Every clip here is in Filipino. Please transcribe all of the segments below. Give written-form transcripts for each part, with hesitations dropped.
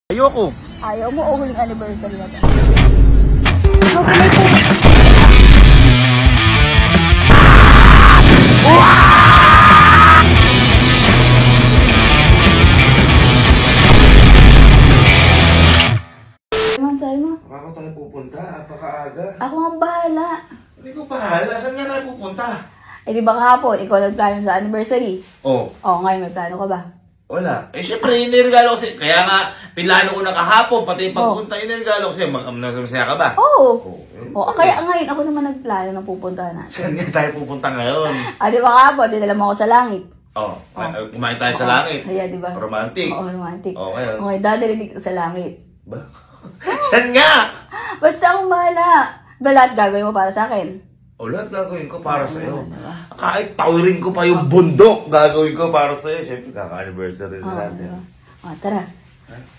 Ayoko. Ayaw mo o huling anniversary na to? Sabi mo? Ako tayo pupunta, apakaaga. Ako ang bahala. Hindi ko bahala, saan nga tayo pupunta? Eh di ba kahapon, ikaw nagplano sa anniversary? Oh. Oo, ngayon may plano ka ba? Wala. Eh syempre, inirigalo ko sa'yo. Kaya nga, pinlano ko na kahapon, pati pagpunta, inirigalo ko sa'yo. Masaya ka ba? Oo. Oo, kaya ngayon ako naman nagplano ng pupuntahan natin. Saan nga tayo pupunta ngayon? Di ba kahapon, dinala mo ako sa langit. Kumain tayo sa langit. Kaya di ba? Romantic. Oo, romantic. Okay. Okay, dadalinig sa langit. Ba? Saan nga? Basta akong bahala. Ba lahat gagawin mo para sa akin? O lahat gagawin ko para sa'yo. Kahit tawirin ko pa yung bundok, gagawin ko para sa'yo. Siyempre, kaka-anniversary na natin. Tara.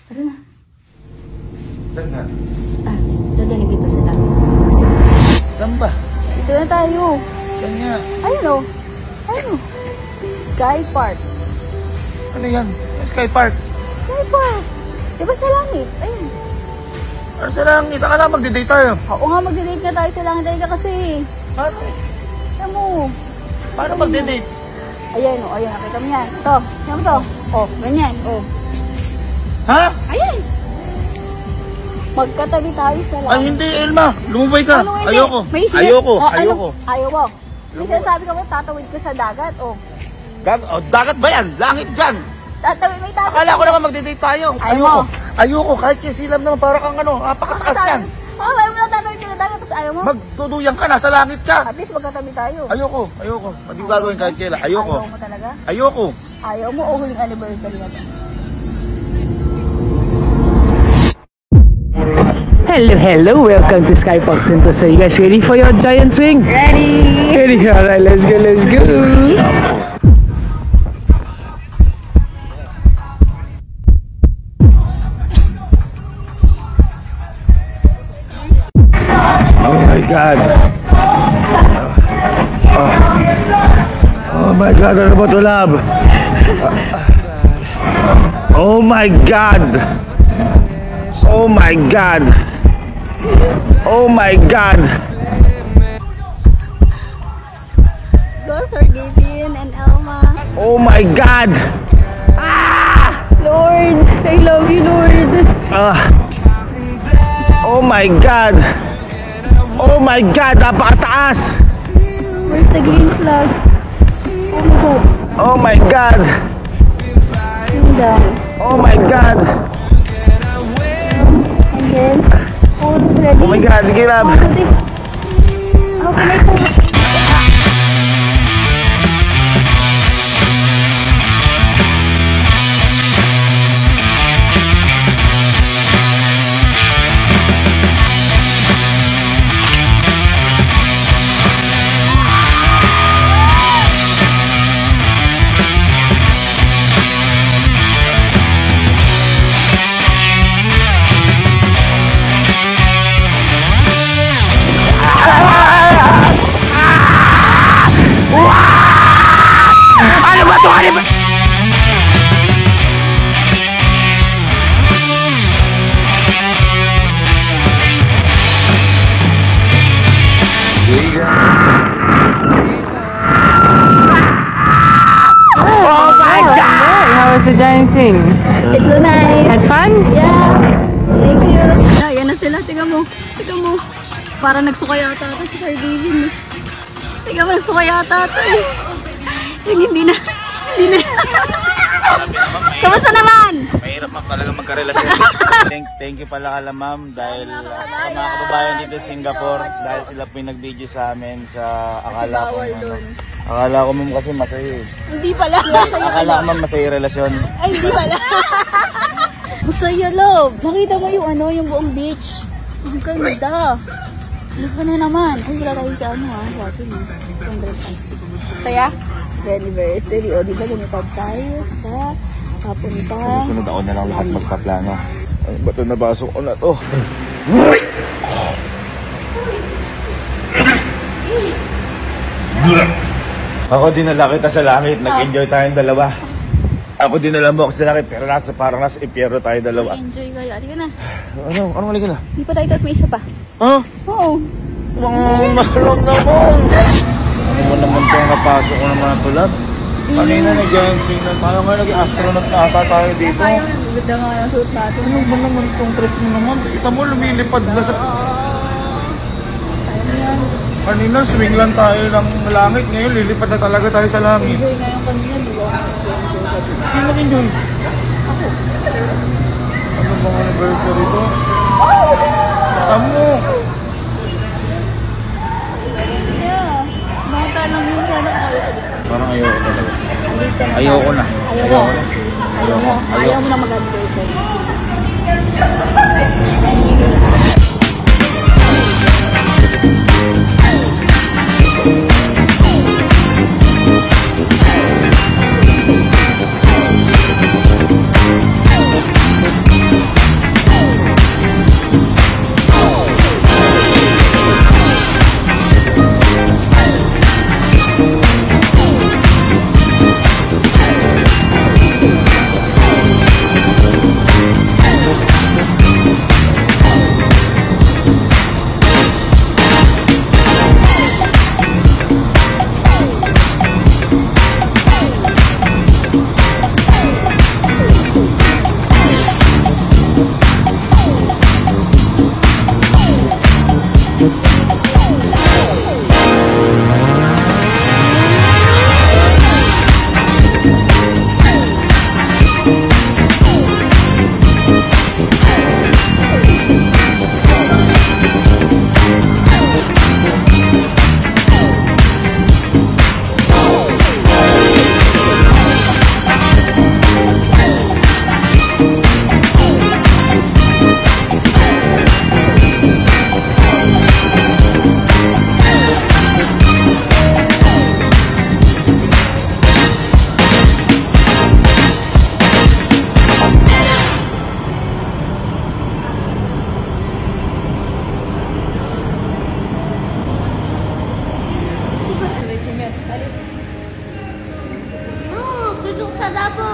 Tara na. Saan nga? Dadalig dito sa langit. Saan ba? Dito na tayo. Saan nga? Ayun o. Sky Park. Ano yan? Sky Park. Sky Park. Diba sa langit? Ayun. Ano sa langit? Akala magdi-date tayo. Oo nga, magdi-date na tayo sa langit. Dahil ka kasi. Paano? Alam mo. Paano magdi-date? Ayan o. Ayan. Nakita mo yan. Ito. Ayan mo to. Ganyan. Ha? Ayan. Magkatabi tayo sa langit. Ay, hindi, Elma. Lumubay ka. Ano, hindi? Ayoko. May isip? Ayoko. Ayaw mo. Kasi sabi ko tatawid ka sa dagat. Dagat ba yan? Langit dyan. Tatawid, may tatawid. Akala ko naman magdi-date tayo. Ayaw mo. Ayoko. Kahit kisilam naman para kang napakataas yan. Ayaw mo lang tatawid ka sa dagat. Tapos ayaw mo. Magtuduyang ka na sa langit ka. At least magkatabi tayo. Ayoko. Hindi ko gagawin kahit kailan. Ayoko. Ayaw mo talaga? Ayoko. Ayaw mo o huling anniversary na to? Hello, welcome to Skybox Center. So you guys ready for your giant swing? Ready, alright, let's go. Oh my god. Oh my god, ano ba ito, love? Oh my god. Oh my god. Oh my god. Those are Gavian and Elma. Oh my god. Lord, I love you, Lord. Oh my god. Oh my god, napakataas. Where's the green flag? Oh my god. Oh my god. And then, ready? Oh my god, sige, love. Ano ba ito? Ano ba? Oh my god! How was the giant thing? It's so nice. Had fun? Yeah. Thank you. Ayan na sila. Tingnan mo. Parang nagsuka yata ito si Sir David. Tingnan mo, nagsuka yata ito eh. Sige, hindi na. Kamusta naman? Mahirap talaga magkarelasyon. Thank you pala kala ma'am dahil sa mga kababayan dito sa Singapore dahil sila pinag-video sa amin sa akala ko ma'am kasi masaya eh. Hindi pala. Akala ko ma'am masaya yung relasyon. Ay, hindi pala. Masaya, love. Nakita mo yung buong beach. Ang ganda. Ano na naman? Ay, wala tayo sa sa atin eh. Saya? Anniversary. O, di ba lumipad tayo sa kapuntang... Susunod ako na lang lahat magpaplano. Ay, ba't nabasok ko na to? Ako dinala kita sa langit. Nag-enjoy tayong dalawa. Ako din alam mo ako sa laki, pero parang nasa impyerno tayo dalawa. Enjoy kayo. Halika na. Ano mali ka na? Hindi pa tayo, tapos may isa pa. Ha? Oo. Ang mahalong naman! Ano mo naman itong napasok ko naman ang tulad? Kanina nag-giant swing na, parang nga naging astronaut na ata tayo dito. Ayaw na, ganda nga yung suit natin. Ano ba naman itong trip mo naman? Kita mo, lumilipad na sa... Ayaw na yan. Kanina, swing lang tayo ng langit. Ngayon, lilipad na talaga tayo sa langit. Enjoy nga yung kanina, di ba? Sino nag-enjoy? Ano bang anniversary to? Tamo! Yeah. Bata lang yun, sana kayo ko din. Parang ayoko talaga. Halika na. Ayoko na. Ayaw mo na mag-anniversary. Tusok sa dapo.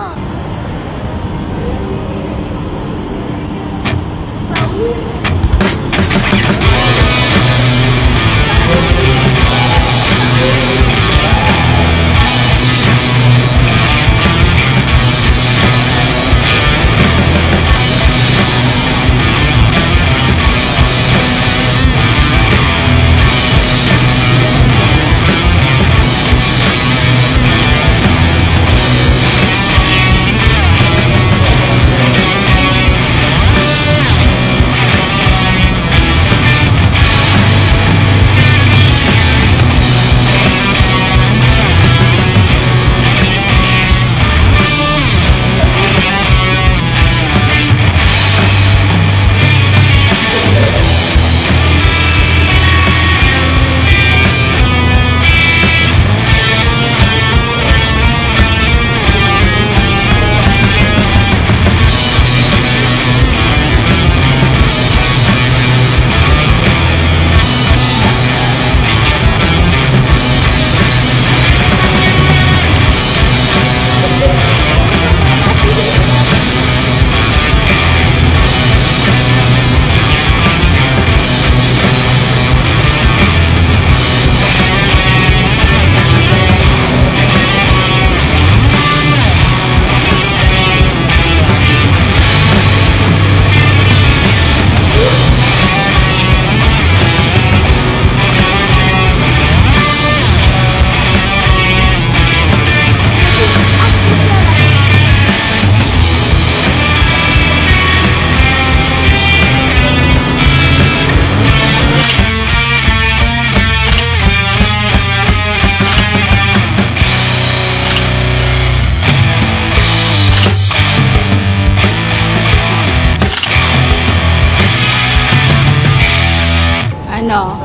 Ano?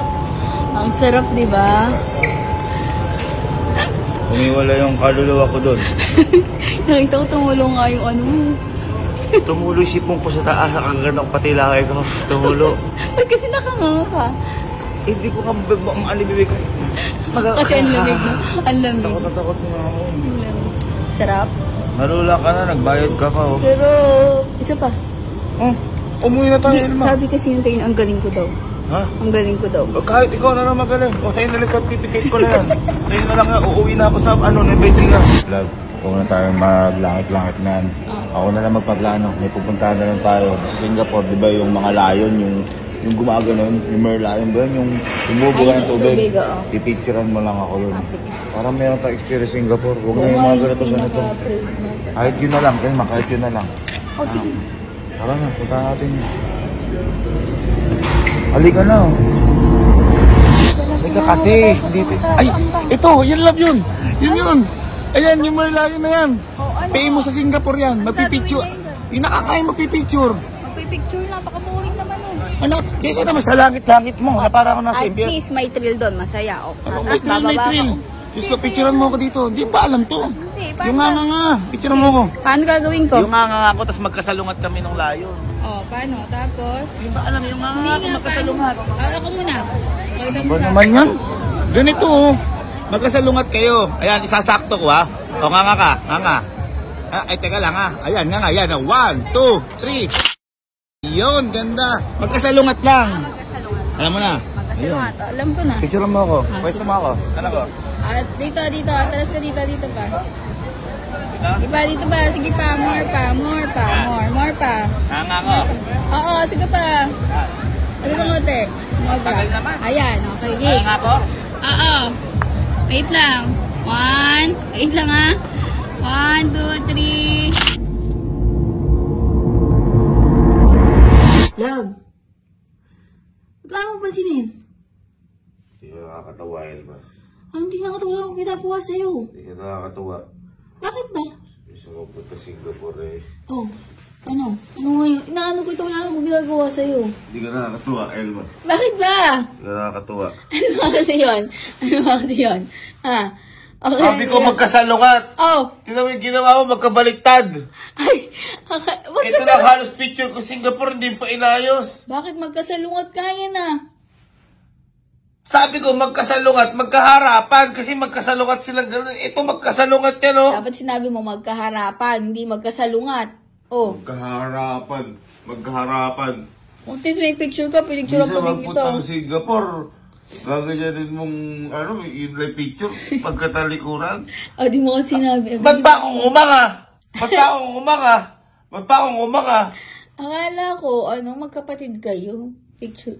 Ang sarap, di ba? Umiwala yung kaluluwa ko doon. Nakita ko tumulong nga yung ano. Tumulo sipong ko sa taas, nakagano pati lakay ko. Tumulo. Ba't kasi nakanganga ka? Hindi ko alibibig ko. Kasi ang lamig, no? Ang lamig. Takot na takot nga ako. Ang lamig. Sarap? Malula ka na, nagbayad ka pa, oh. Pero, isa pa. Oh, umuwi na tayo, Elma. Sabi kasi yung tayo, ang galing ko daw. Ha? Ang galing ko daw. O, kahit ikaw na lang magaling. O, sa'yo na lang certificate ko na yan. Sa'yo na lang nga, uuwi na ako sa, Nevesinga. Vlog, huwag na tayong maglangit-langit na yan. Ako na lang magpaplano. May pupuntahan na lang tayo. Sa Singapore, di ba yung mga lion, yung gumaganon, yung merlion ba yun, yung bumubuga ng tubig. Oo. Pipicturean mo lang ako yun. Sige. Parang meron tayong experience sa Singapore. Huwag na yung mga ganito. Kahit yun na lang, Elma, kahit yun na lang. Oh, sige. Tara na, punta natin. Halika na. Halika kasi. Dito. Ay, ito, yan lang yun. Yun. Ayan, yung merlion na yan. Pay mo sa Singapore yan. Magpipicture. Yung nakakain magpipicture. Magpipicture lang, baka-boring naman eh. Ano? Kesa naman sa langit-langit mo. Na para ako nasa At impyerno. least may thrill doon, masaya. O, Ano, may thrill, may thrill. Gusto, picturean mo ako dito. Hindi ba alam to? Hindi, Yung nga. Picturean mo ako. Paano gagawin ko? Yung nga ako, tapos magkasalungat kami ng layon. Oh, paano? Tapos? Yung ba alam, yung nga ako, magkasalungat. Ako muna. Pakita mo Ba sa naman yan? Ganito oh. Magkasalungat kayo. Ayan, isasakto ko ha. O nga ka. Ay, teka lang ha. Ayan, nga. Yan. 1, 2, 3. Yun, ganda. Magkasalungat lang. Magkasalungat. Alam mo na. Magkasalungat. Alam ko na. Picture mo ako. Pwesto mo ako. Ano ko? At dito. Talas ka dito pa. Iba dito ba? Sige pa. More pa. Nga ko. Oo, sige pa. Ano ka mote? More pa. Ayan, okay. Gig. Nga ko? Oo. Wait lang. Wait lang ha. 1, 2, 3. Love. Bakit mo pansinin? Hindi ka nakakatawa, Elma. Hindi nakatulong ako ginagawa sa'yo. Hindi ka nakakatawa. Bakit ba? Gusto mo punta Singapore eh. Oh, ano? Ano ngayon? Inaano ko ito, wala akong ginagawa sa'yo. Hindi ka nakakatawa, Elma. Bakit ba? Hindi ka nakakatawa. Ano ba kasi yun? Ha? Okay. Sabi ko magkasalungat. Oh! Ginawa mo magkabaliktad. Ay! Okay. Ito na halos picture ko Singapore, hindi pa inayos. Bakit magkasalungat kaya na? Sabi ko magkasalungat, magkaharapan kasi magkasalungat silang gano'n. Ito magkasalungat yan, oh. Dapat sinabi mo magkaharapan, hindi magkasalungat. Oh. Magkaharapan. Kung may picture ka, pinicture Minsan pa din ito. magpunta ng Singapore. Gagayanin mong, yung live picture, pagkatalikuran. Di mo kasi sinabi. Ba't ba akong umanga? Akala ko, magkapatid kayo. Picture.